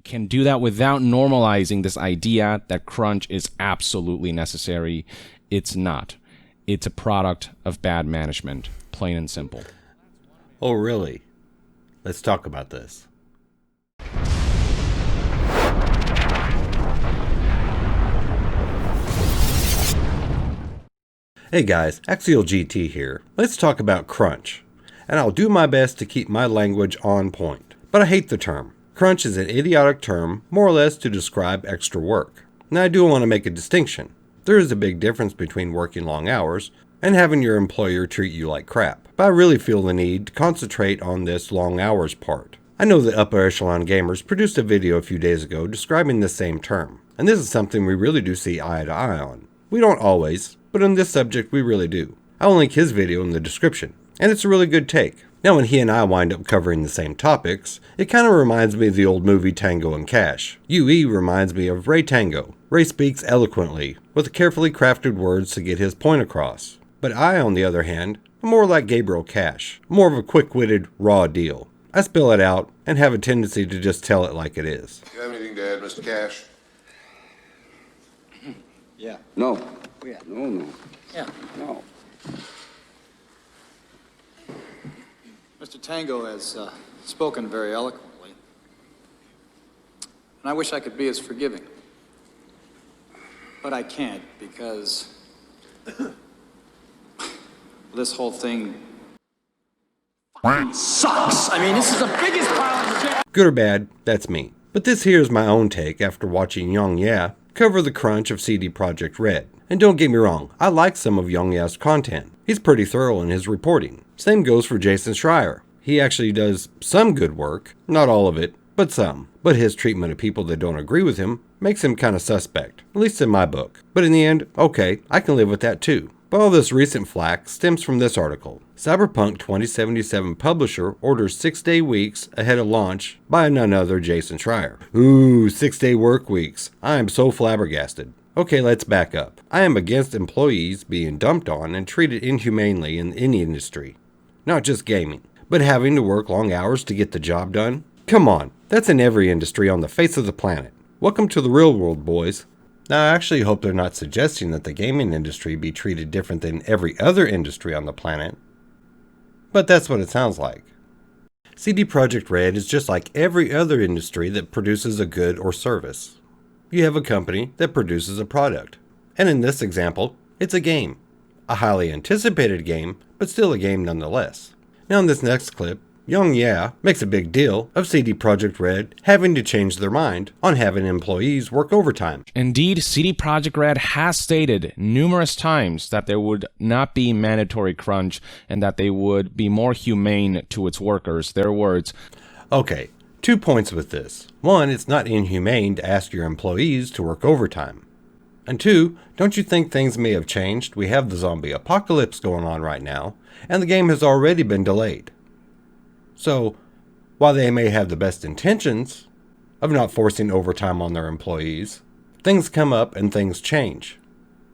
can do that without normalizing this idea that crunch is absolutely necessary. It's not. It's a product of bad management, plain and simple. Oh, really? Let's talk about this. Hey guys, Axial GT here. Let's talk about crunch. And I'll do my best to keep my language on point. But I hate the term. Crunch is an idiotic term, more or less to describe extra work. Now I do want to make a distinction. There is a big difference between working long hours and having your employer treat you like crap. But I really feel the need to concentrate on this long hours part. I know that Upper Echelon Gamers produced a video a few days ago describing the same term. And this is something we really do see eye to eye on. We don't always, but on this subject we really do. I'll link his video in the description, and it's a really good take. Now when he and I wind up covering the same topics, it kind of reminds me of the old movie Tango and Cash. UE reminds me of Ray Tango. Ray speaks eloquently, with carefully crafted words to get his point across. But I, on the other hand, am more like Gabriel Cash, more of a quick-witted, raw deal. I spill it out, and have a tendency to just tell it like it is. Do you have anything to add, Mr. Cash? Yeah. No. Yeah. No. Yeah. No. Mr. Tango has spoken very eloquently. And I wish I could be as forgiving. But I can't because this whole thing sucks. I mean, this is the biggest pile of shit. Good or bad, that's me. But this here is my own take after watching Yongyea cover the crunch of CD Projekt Red. And don't get me wrong, I like some of Yongyea's content. He's pretty thorough in his reporting. Same goes for Jason Schreier. He actually does some good work, not all of it, but some. But his treatment of people that don't agree with him makes him kind of suspect, at least in my book. But in the end, okay, I can live with that too. But all this recent flack stems from this article. Cyberpunk 2077 publisher orders 6-day weeks ahead of launch by none other Jason Schreier. Ooh, 6-day work weeks. I am so flabbergasted. Okay, let's back up. I am against employees being dumped on and treated inhumanely in any industry. Not just gaming, but having to work long hours to get the job done? Come on, that's in every industry on the face of the planet. Welcome to the real world, boys. Now, I actually hope they're not suggesting that the gaming industry be treated different than every other industry on the planet. But that's what it sounds like. CD Projekt Red is just like every other industry that produces a good or service. You have a company that produces a product. And in this example, it's a game. A highly anticipated game, but still a game nonetheless. Now in this next clip, Yongyea makes a big deal of CD Projekt Red having to change their mind on having employees work overtime. Indeed, CD Projekt Red has stated numerous times that there would not be mandatory crunch and that they would be more humane to its workers. Their words. Okay, 2 points with this. 1, it's not inhumane to ask your employees to work overtime. And 2, don't you think things may have changed? We have the zombie apocalypse going on right now, and the game has already been delayed. So, while they may have the best intentions of not forcing overtime on their employees, things come up and things change.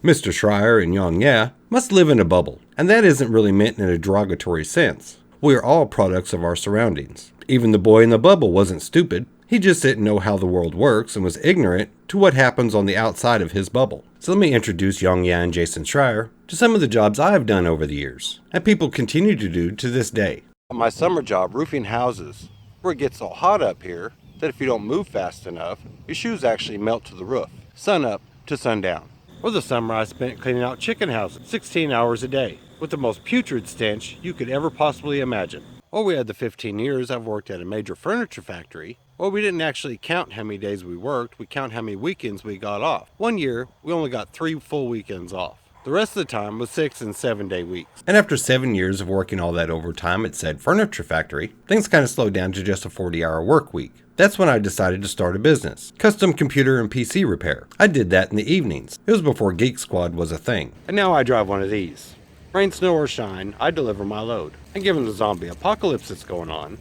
Mr. Schreier and Yongyea must live in a bubble, and that isn't really meant in a derogatory sense. We are all products of our surroundings. Even the boy in the bubble wasn't stupid. He just didn't know how the world works and was ignorant to what happens on the outside of his bubble. So let me introduce Yongyea and Jason Schreier to some of the jobs I have done over the years, and people continue to do to this day. My summer job, roofing houses, where it gets so hot up here that if you don't move fast enough, your shoes actually melt to the roof, sun up to sundown. Or the summer I spent cleaning out chicken houses, 16 hours a day, with the most putrid stench you could ever possibly imagine. Or we had the 15 years I've worked at a major furniture factory, or we didn't actually count how many days we worked, we count how many weekends we got off. One year, we only got 3 full weekends off. The rest of the time was 6 and 7 day weeks. And after 7 years of working all that overtime at said furniture factory, things kind of slowed down to just a 40-hour work week. That's when I decided to start a business. Custom computer and PC repair. I did that in the evenings. It was before Geek Squad was a thing. And now I drive one of these. Rain, snow, or shine, I deliver my load. And given the zombie apocalypse that's going on,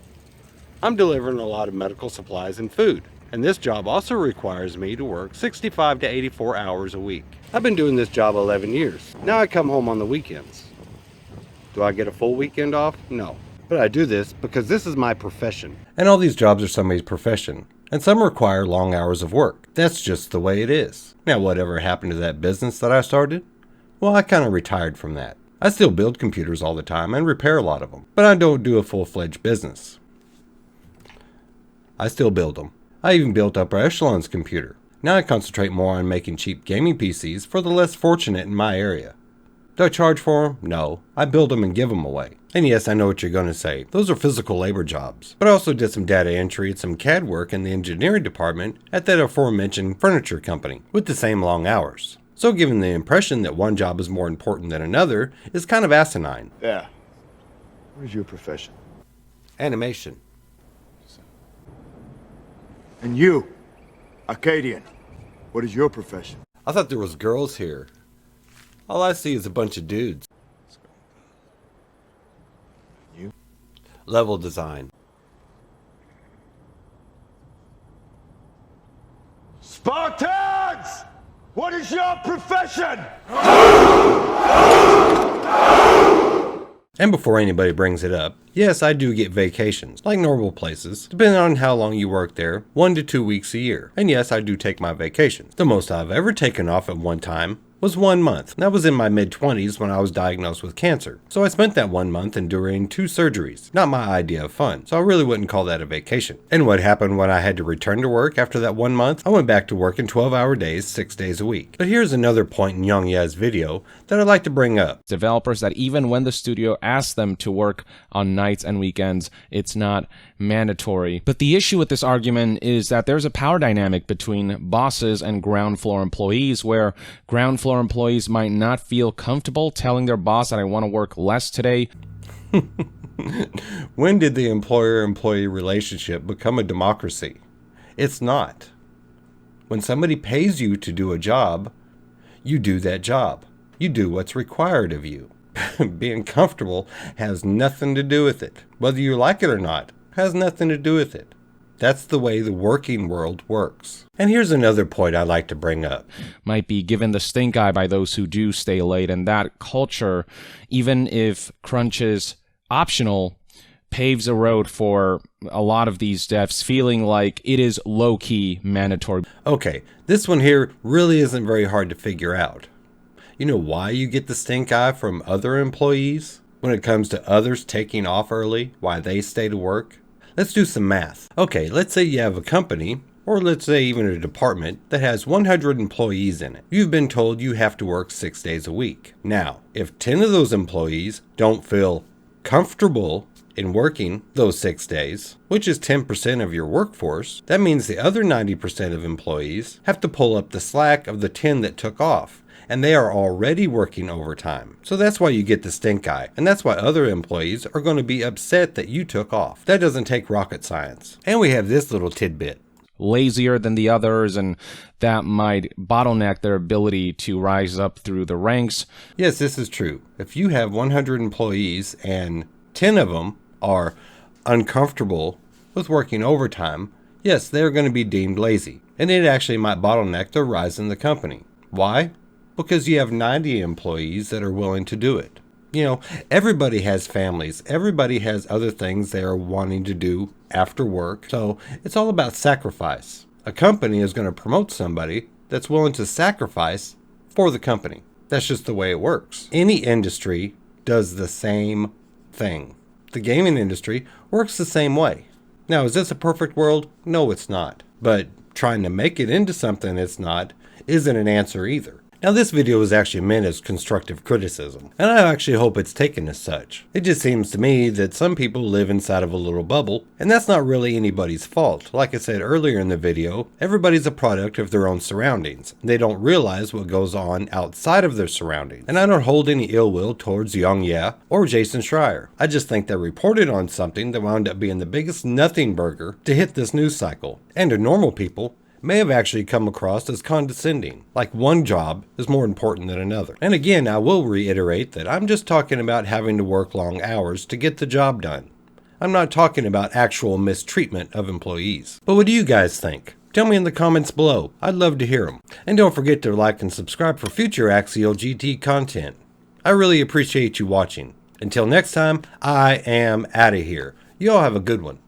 I'm delivering a lot of medical supplies and food. And this job also requires me to work 65 to 84 hours a week. I've been doing this job 11 years. Now I come home on the weekends. Do I get a full weekend off? No. But I do this because this is my profession. And all these jobs are somebody's profession. and some require long hours of work. That's just the way it is. Now, whatever happened to that business that I started? Well, I kind of retired from that. I still build computers all the time and repair a lot of them, but I don't do a full-fledged business. I still build them. I even built Upper Echelon's computer. Now I concentrate more on making cheap gaming PCs for the less fortunate in my area. Do I charge for them? No. I build them and give them away. And yes, I know what you're going to say. Those are physical labor jobs. But I also did some data entry and some CAD work in the engineering department at that aforementioned furniture company with the same long hours. So giving the impression that one job is more important than another is kind of asinine. Yeah. What is your profession? Animation. And you, Acadian, what is your profession? I thought there was girls here. All I see is a bunch of dudes. You? Level design. Spartans! What is your profession? And before anybody brings it up, yes, I do get vacations, like normal places, depending on how long you work there, 1 to 2 weeks a year. And yes, I do take my vacations. The most I've ever taken off at one time was 1 month. That was in my mid-20s when I was diagnosed with cancer. So I spent that 1 month enduring 2 surgeries. Not my idea of fun, so I really wouldn't call that a vacation. And what happened when I had to return to work after that 1 month? I went back to work in 12-hour days, 6 days a week. But here's another point in Yongyea's video that I'd like to bring up. Developers that even when the studio asks them to work on nights and weekends, it's not mandatory. But the issue with this argument is that there's a power dynamic between bosses and ground floor employees, where ground floor employees might not feel comfortable telling their boss that I want to work less today. When did the employer-employee relationship become a democracy? It's not. When somebody pays you to do a job, you do that job. You do what's required of you. Being comfortable has nothing to do with it. Whether you like it or not, has nothing to do with it. That's the way the working world works. And here's another point I'd like to bring up. Might be given the stink eye by those who do stay late, and that culture, even if crunch is optional, paves a road for a lot of these devs feeling like it is low-key mandatory. Okay, this one here really isn't very hard to figure out. You know why you get the stink eye from other employees when it comes to others taking off early, why they stay to work? Let's do some math. Okay, let's say you have a company, or let's say even a department, that has 100 employees in it. You've been told you have to work 6 days a week. Now, if 10 of those employees don't feel comfortable in working those 6 days, which is 10% of your workforce, that means the other 90% of employees have to pull up the slack of the 10 that took off. And they are already working overtime. So that's why you get the stink eye. And that's why other employees are going to be upset that you took off. That doesn't take rocket science. And we have this little tidbit. Lazier than the others, and that might bottleneck their ability to rise up through the ranks. Yes, this is true. If you have 100 employees and 10 of them are uncomfortable with working overtime, yes, they're going to be deemed lazy. And it actually might bottleneck their rise in the company. Why? Because you have 90 employees that are willing to do it. You know, everybody has families. Everybody has other things they are wanting to do after work. So it's all about sacrifice. A company is going to promote somebody that's willing to sacrifice for the company. That's just the way it works. Any industry does the same thing. The gaming industry works the same way. Now, is this a perfect world? No, it's not. But trying to make it into something it's not isn't an answer either. Now, this video was actually meant as constructive criticism, and I actually hope it's taken as such. It just seems to me that some people live inside of a little bubble, and that's not really anybody's fault. Like I said earlier in the video, everybody's a product of their own surroundings. They don't realize what goes on outside of their surroundings. And I don't hold any ill will towards Yongyea or Jason Schreier. I just think they reported on something that wound up being the biggest nothing burger to hit this news cycle. And to normal people, may have actually come across as condescending, like one job is more important than another. And again, I will reiterate that I'm just talking about having to work long hours to get the job done. I'm not talking about actual mistreatment of employees. But what do you guys think? Tell me in the comments below. I'd love to hear them. And don't forget to like and subscribe for future Axial GT content. I really appreciate you watching. Until next time, I am out of here. Y'all have a good one.